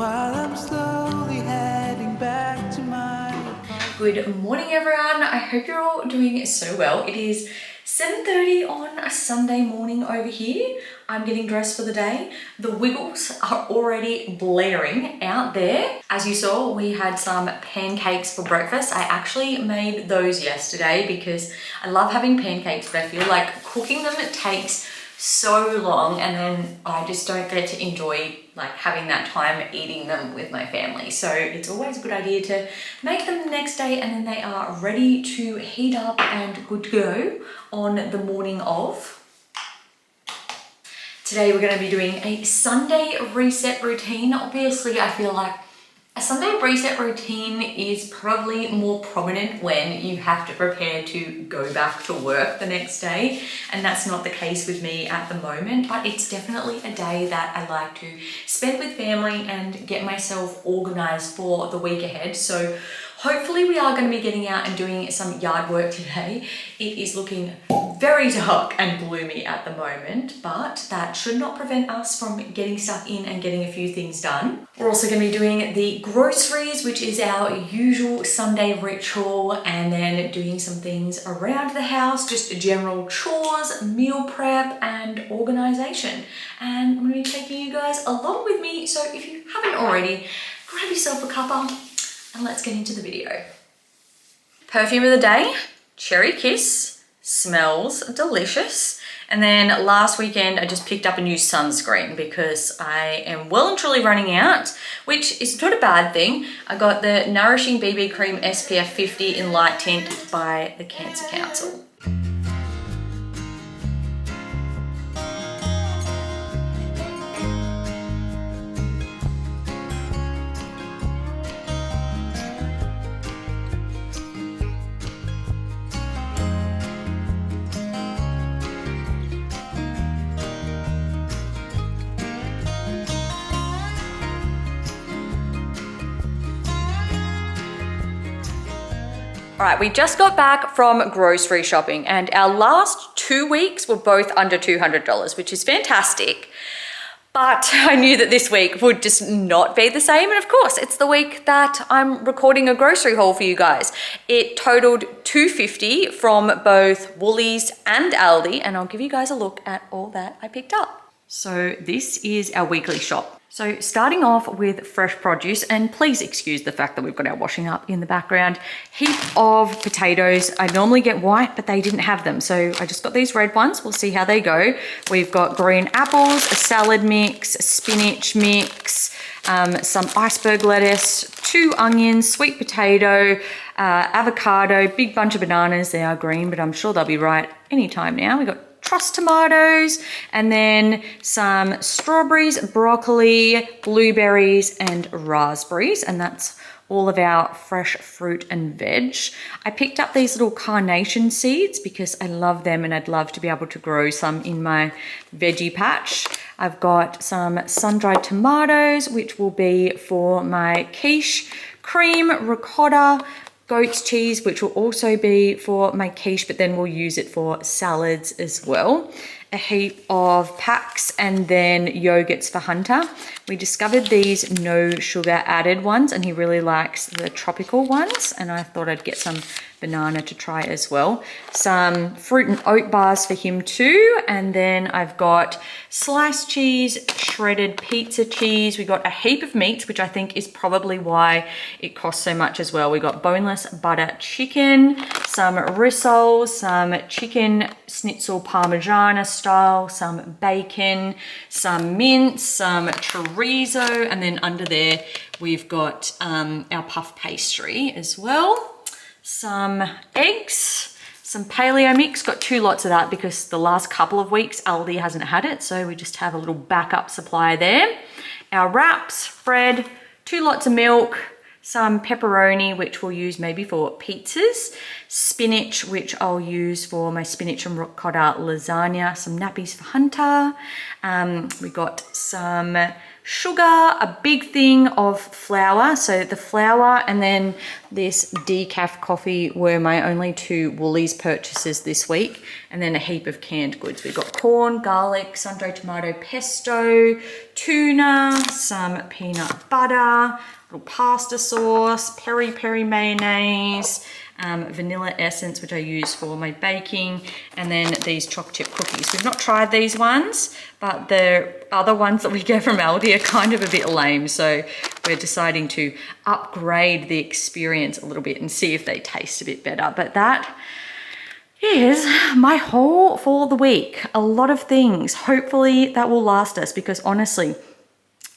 while I'm slowly heading back to my apartment. Good morning everyone, I hope you're all doing so well. It is 7:30 on a Sunday morning over here. I'm getting dressed for the day. The Wiggles are already blaring out there. As you saw, we had some pancakes for breakfast. I actually made those yesterday because I love having pancakes, but I feel like cooking them takes so long and then I just don't get to enjoy like having that time eating them with my family. So it's always a good idea to make them the next day and then they are ready to heat up and good to go on the morning of. Today we're going to be doing a Sunday reset routine. Obviously I feel like a Sunday reset routine is probably more prominent when you have to prepare to go back to work the next day, and that's not the case with me at the moment, but it's definitely a day that I like to spend with family and get myself organized for the week ahead. So hopefully we are going to be getting out and doing some yard work today. It is looking very dark and gloomy at the moment, but that should not prevent us from getting stuff in and getting a few things done. We're also going to be doing the groceries, which is our usual Sunday ritual, and then doing some things around the house, just general chores, meal prep and organization. And I'm going to be taking you guys along with me, so if you haven't already, grab yourself a cuppa and let's get into the video. Perfume of the day, Cherry Kiss. Smells delicious. And then last weekend I just picked up a new sunscreen because I am well and truly running out, which is not a bad thing. I got the Nourishing BB Cream SPF 50 in light tint by the Cancer Council. All right, we just got back from grocery shopping and our last 2 weeks were both under $200, which is fantastic. But I knew that this week would just not be the same. And of course, it's the week that I'm recording a grocery haul for you guys. It totaled $250 from both Woolies and Aldi, and I'll give you guys a look at all that I picked up. So this is our weekly shop. So starting off with fresh produce, and please excuse the fact that we've got our washing up in the background. Heap of potatoes. I normally get white, but they didn't have them. So I just got these red ones. We'll see how they go. We've got green apples, a salad mix, a spinach mix, some iceberg lettuce, 2 onions, sweet potato, avocado, big bunch of bananas. They are green, but I'm sure they'll be right anytime now. We've got truss tomatoes, and then some strawberries, broccoli, blueberries, and raspberries, and that's all of our fresh fruit and veg. I picked up these little carnation seeds because I love them and I'd love to be able to grow some in my veggie patch. I've got some sun-dried tomatoes, which will be for my quiche, cream, ricotta, goat's cheese, which will also be for my quiche, but then we'll use it for salads as well. A heap of packs and then yogurts for Hunter. We discovered these no sugar added ones and he really likes the tropical ones, and I thought I'd get some banana to try as well. Some fruit and oat bars for him too, and then I've got sliced cheese, shredded pizza cheese. We got a heap of meats, which I think is probably why it costs so much as well. We got boneless butter chicken, some rissoles, some chicken schnitzel parmigiana style, some bacon, some mince, some chorizo, and then under there we've got our puff pastry as well. Some eggs, some paleo mix, got 2 lots of that because the last couple of weeks Aldi hasn't had it, so we just have a little backup supply there. Our wraps, bread, 2 lots of milk, some pepperoni, which we'll use maybe for pizzas, spinach, which I'll use for my spinach and ricotta lasagna, some nappies for Hunter. We got some sugar, a big thing of flour. So the flour and then this decaf coffee were my only 2 Woolies purchases this week. And then a heap of canned goods. We've got corn, garlic, sun-dried tomato pesto, tuna, some peanut butter, little pasta sauce, peri-peri mayonnaise, vanilla essence, which I use for my baking, and then these chocolate chip cookies. We've not tried these ones, but the other ones that we get from Aldi are kind of a bit lame, so we're deciding to upgrade the experience a little bit and see if they taste a bit better. But that is my haul for the week. A lot of things. Hopefully that will last us, because honestly,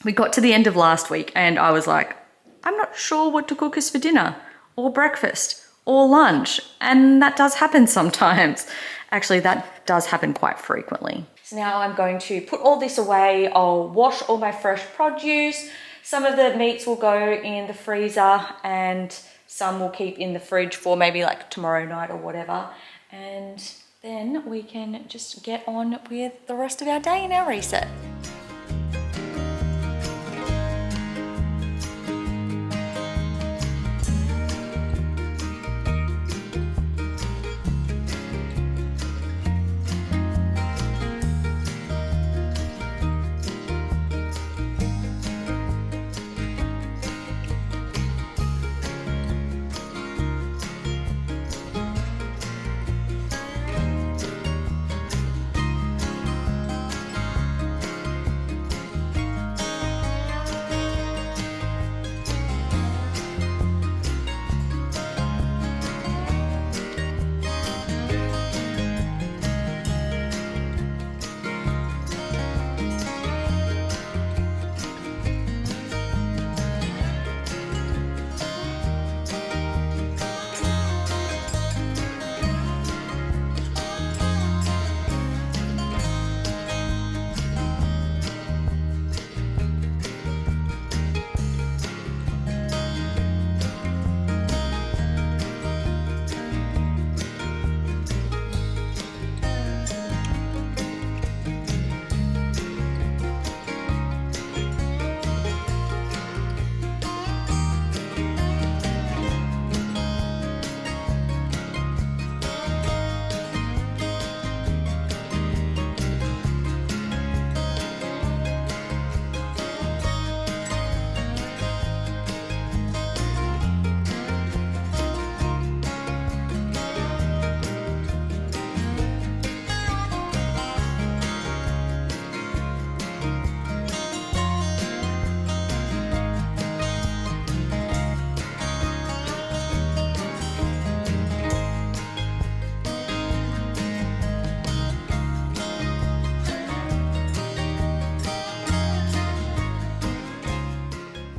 we got to the end of last week and I was like, I'm not sure what to cook us for dinner or breakfast or lunch. And that does happen sometimes. Actually, that does happen quite frequently. So now I'm going to put all this away. I'll wash all my fresh produce. Some of the meats will go in the freezer and some will keep in the fridge for maybe like tomorrow night or whatever. And then we can just get on with the rest of our day and our reset.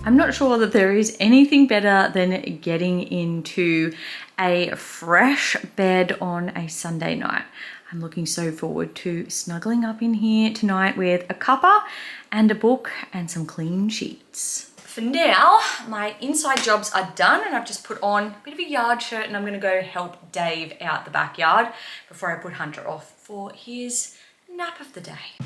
I'm not sure that there is anything better than getting into a fresh bed on a Sunday night. I'm looking so forward to snuggling up in here tonight with a cuppa and a book and some clean sheets. For now, my inside jobs are done and I've just put on a bit of a yard shirt and I'm gonna go help Dave out the backyard before I put Hunter off for his nap of the day.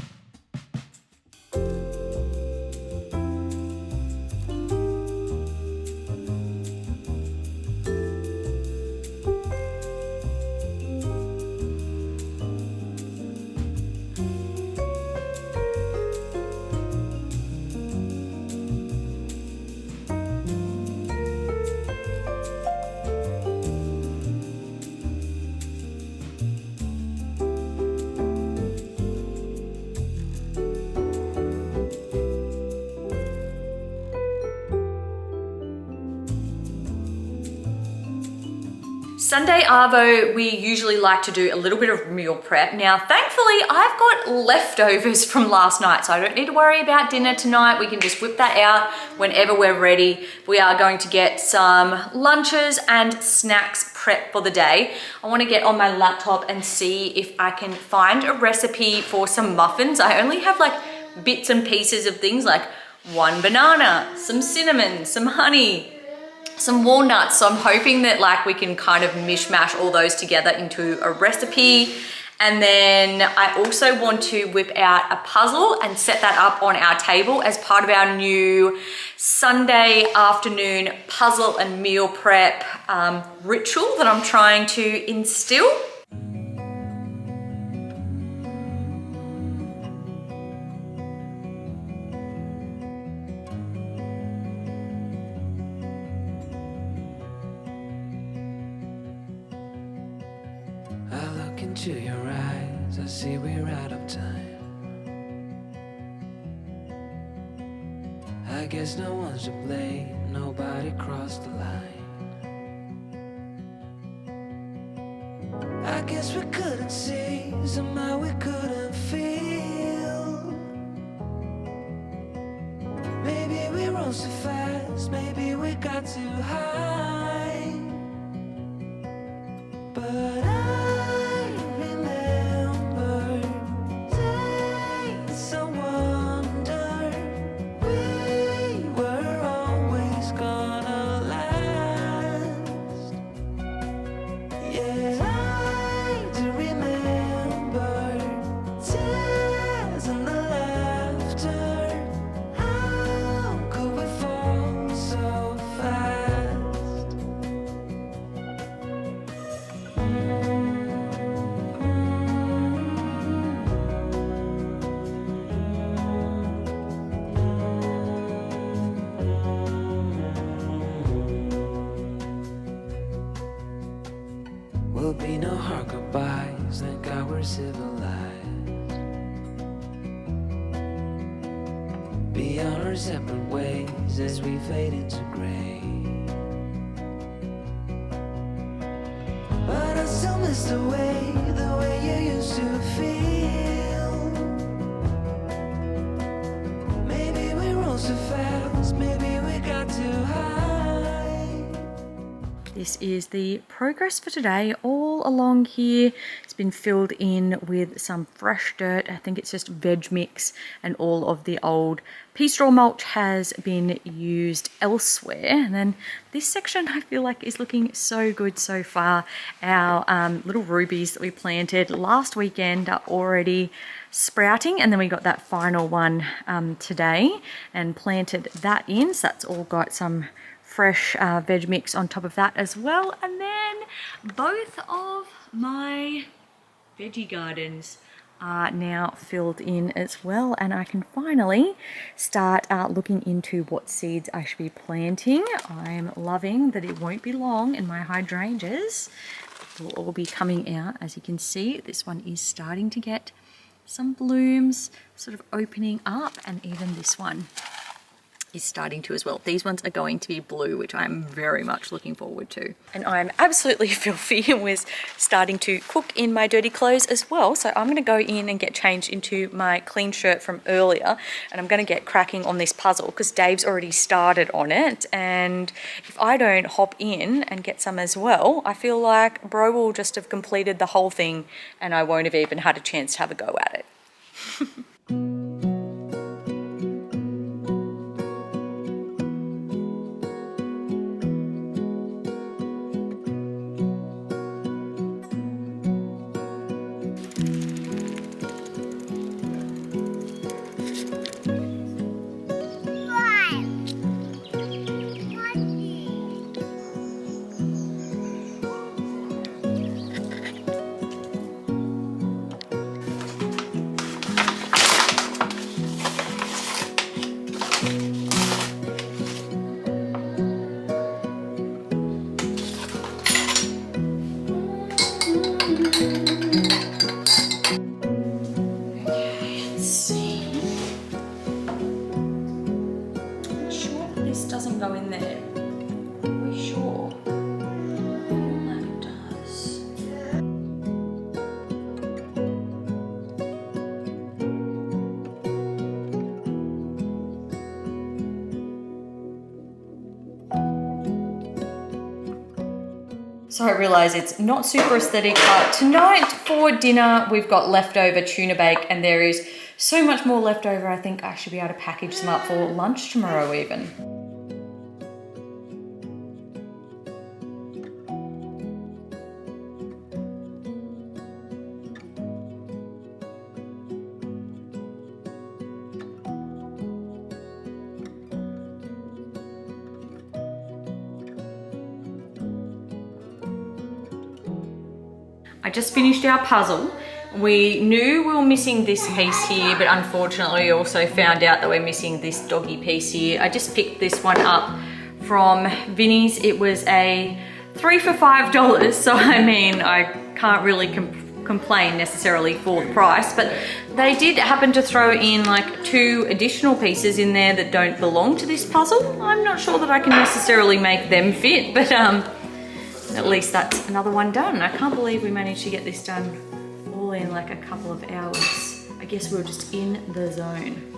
Sunday arvo, we usually like to do a little bit of meal prep. Now, thankfully, I've got leftovers from last night, so I don't need to worry about dinner tonight. We can just whip that out whenever we're ready. We are going to get some lunches and snacks prep for the day. I want to get on my laptop and see if I can find a recipe for some muffins. I only have like bits and pieces of things like one banana, some cinnamon, some honey, some walnuts. So I'm hoping that like we can kind of mishmash all those together into a recipe And then I also want to whip out a puzzle and set that up on our table as part of our new Sunday afternoon puzzle and meal prep ritual that I'm trying to instill. I look into your eyes, I see we're out of time. I guess no one's to blame, nobody crossed the line. I guess we couldn't see, somehow we couldn't feel. Maybe we rose too fast, maybe we got too high. But I remember days I wonder we were always gonna last. Yeah, I do remember tears and the laughter. How could we fall so fast? Will be no hard goodbyes, thank God we're civilized. Be on our separate ways as we fade into gray. But I still miss the way you used to feel. Maybe we rose too fast, maybe we got too high. This is the progress for today. All along here, it's been filled in with some fresh dirt. I think it's just veg mix, and all of the old pea straw mulch has been used elsewhere. And then this section I feel like is looking so good so far. Our little rubies that we planted last weekend are already sprouting, and then we got that final one today and planted that in. So that's all got some fresh veg mix on top of that as well. And then both of my veggie gardens are now filled in as well, and I can finally start looking into what seeds I should be planting. I'm loving that it won't be long and my hydrangeas will all be coming out. As you can see, this one is starting to get some blooms sort of opening up, and even this one is starting to as well. These ones are going to be blue, which I'm very much looking forward to. And I'm absolutely filthy and was starting to cook in my dirty clothes as well. So I'm going to go in and get changed into my clean shirt from earlier, and I'm going to get cracking on this puzzle because Dave's already started on it. And if I don't hop in and get some as well, I feel like bro will just have completed the whole thing and I won't have even had a chance to have a go at it. Doesn't go in there. Are we sure? That it does. So I realise it's not super aesthetic, but tonight for dinner we've got leftover tuna bake, and there is so much more left over. I think I should be able to package some up for lunch tomorrow even. I just finished our puzzle. We knew we were missing this piece here, but unfortunately we also found out that we're missing this doggy piece here. I just picked this one up from Vinnie's. It was a 3 for $5, so I mean, I can't really complain necessarily for the price, but they did happen to throw in like 2 additional pieces in there that don't belong to this puzzle. I'm not sure that I can necessarily make them fit, but at least that's another one done. I can't believe we managed to get this done all in like a couple of hours. I guess we were just in the zone.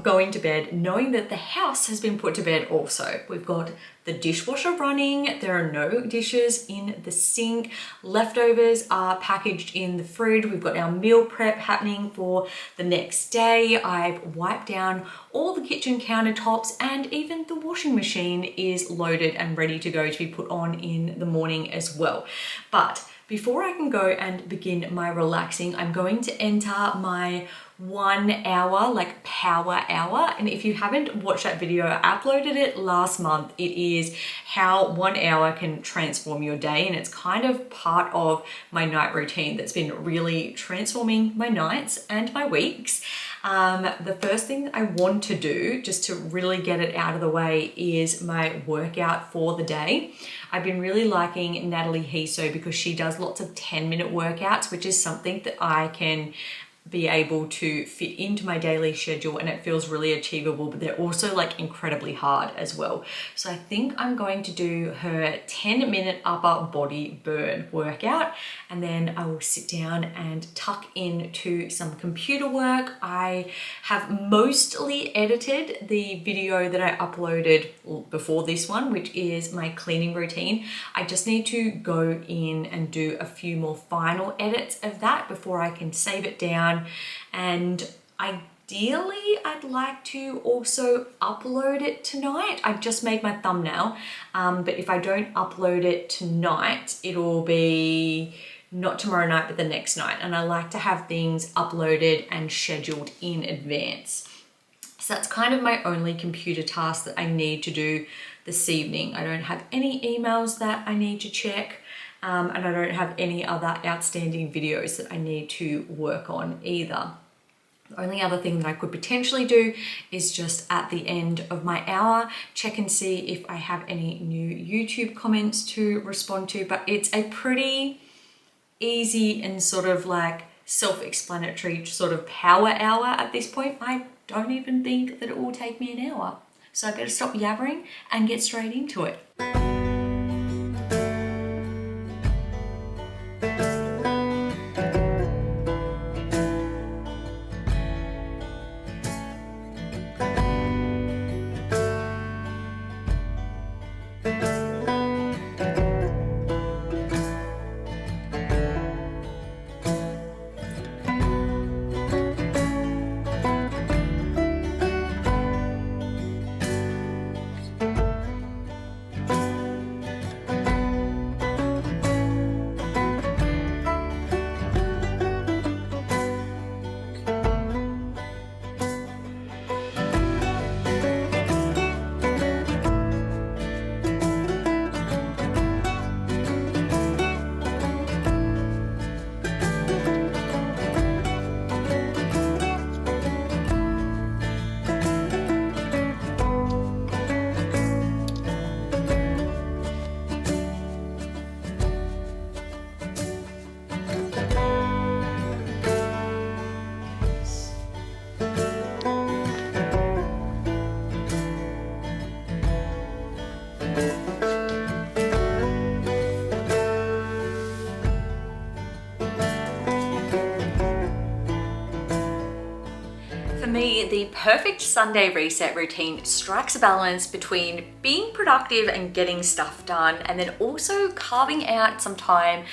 Going to bed knowing that the house has been put to bed also. We've got the dishwasher running, there are no dishes in the sink, leftovers are packaged in the fridge, we've got our meal prep happening for the next day. I've wiped down all the kitchen countertops and even the washing machine is loaded and ready to go to be put on in the morning as well. But before I can go and begin my relaxing, I'm going to enter my 1 hour, like power hour. And if you haven't watched that video, I uploaded it last month. It is how 1 hour can transform your day. And it's kind of part of my night routine that's been really transforming my nights and my weeks. The first thing that I want to do, just to really get it out of the way, is my workout for the day. I've been really liking Natalie Hiso because she does lots of 10-minute workouts, which is something that I can be able to fit into my daily schedule, and it feels really achievable, but they're also like incredibly hard as well. So I think I'm going to do her 10-minute upper body burn workout, and then I will sit down and tuck into some computer work. I have mostly edited the video that I uploaded before this one, which is my cleaning routine. I just need to go in and do a few more final edits of that before I can save it down. And ideally, I'd like to also upload it tonight. I've just made my thumbnail, but if I don't upload it tonight, it'll be not tomorrow night, but the next night. And I like to have things uploaded and scheduled in advance. So that's kind of my only computer task that I need to do this evening. I don't have any emails that I need to check. And I don't have any other outstanding videos that I need to work on either. The only other thing that I could potentially do is just at the end of my hour, check and see if I have any new YouTube comments to respond to, but it's a pretty easy and sort of like self-explanatory sort of power hour at this point. I don't even think that it will take me an hour. So I better stop yabbering and get straight into it. For me, the perfect Sunday reset routine strikes a balance between being productive and getting stuff done, and then also carving out some time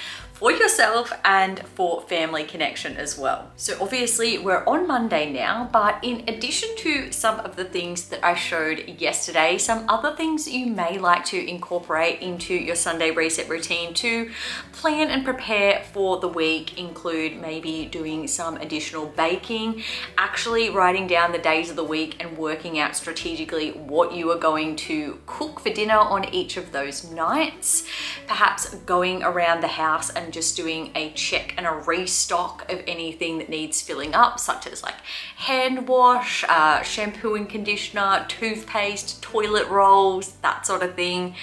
for yourself and for family connection as well. So obviously we're on Monday now, but in addition to some of the things that I showed yesterday, some other things that you may like to incorporate into your Sunday reset routine to plan and prepare for the week include maybe doing some additional baking, actually writing down the days of the week and working out strategically what you are going to cook for dinner on each of those nights, perhaps going around the house and just doing a check and a restock of anything that needs filling up, such as like hand wash, shampoo and conditioner, toothpaste, toilet rolls, that sort of thing.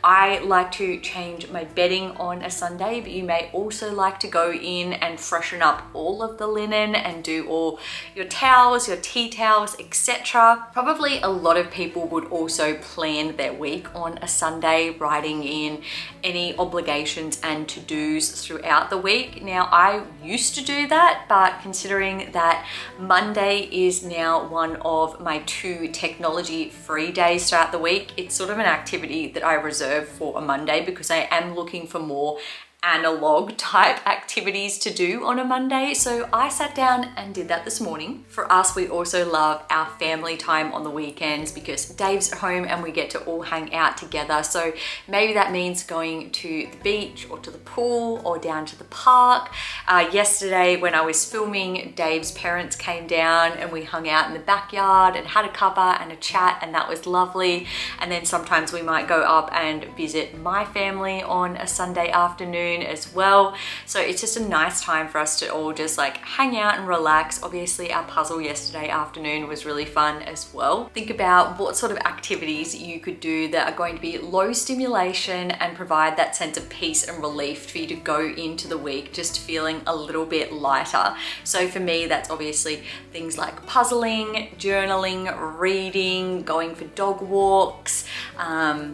I like to change my bedding on a Sunday, but you may also like to go in and freshen up all of the linen and do all your towels, your tea towels, etc. Probably a lot of people would also plan their week on a Sunday, writing in any obligations and to-dos throughout the week. Now, I used to do that, but considering that Monday is now one of my 2 technology-free days throughout the week, it's sort of an activity that I reserve for a Monday because I am looking for more analog type activities to do on a Monday. So I sat down and did that this morning. For us, we also love our family time on the weekends because Dave's at home and we get to all hang out together. So maybe that means going to the beach or to the pool or down to the park. Yesterday when I was filming, Dave's parents came down and we hung out in the backyard and had a cuppa and a chat, and that was lovely. And then sometimes we might go up and visit my family on a Sunday afternoon as well. So it's just a nice time for us to all just like hang out and relax. Obviously our puzzle yesterday afternoon was really fun as well. Think about what sort of activities you could do that are going to be low stimulation and provide that sense of peace and relief for you to go into the week just feeling a little bit lighter. So for me, that's obviously things like puzzling, journaling, reading, going for dog walks,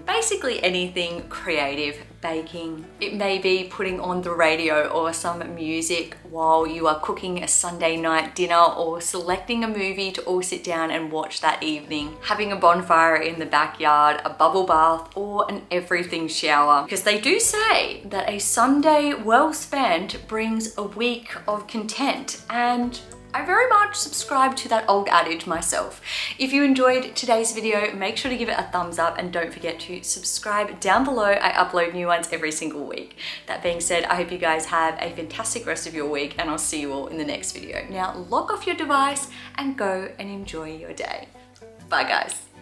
basically anything creative. Baking. It may be putting on the radio or some music while you are cooking a Sunday night dinner, or selecting a movie to all sit down and watch that evening, having a bonfire in the backyard, a bubble bath, or an everything shower. Because they do say that a Sunday well spent brings a week of content, and I very much subscribe to that old adage myself. If you enjoyed today's video, make sure to give it a thumbs up and don't forget to subscribe down below. I upload new ones every single week. That being said, I hope you guys have a fantastic rest of your week, and I'll see you all in the next video. Now, lock off your device and go and enjoy your day. Bye guys.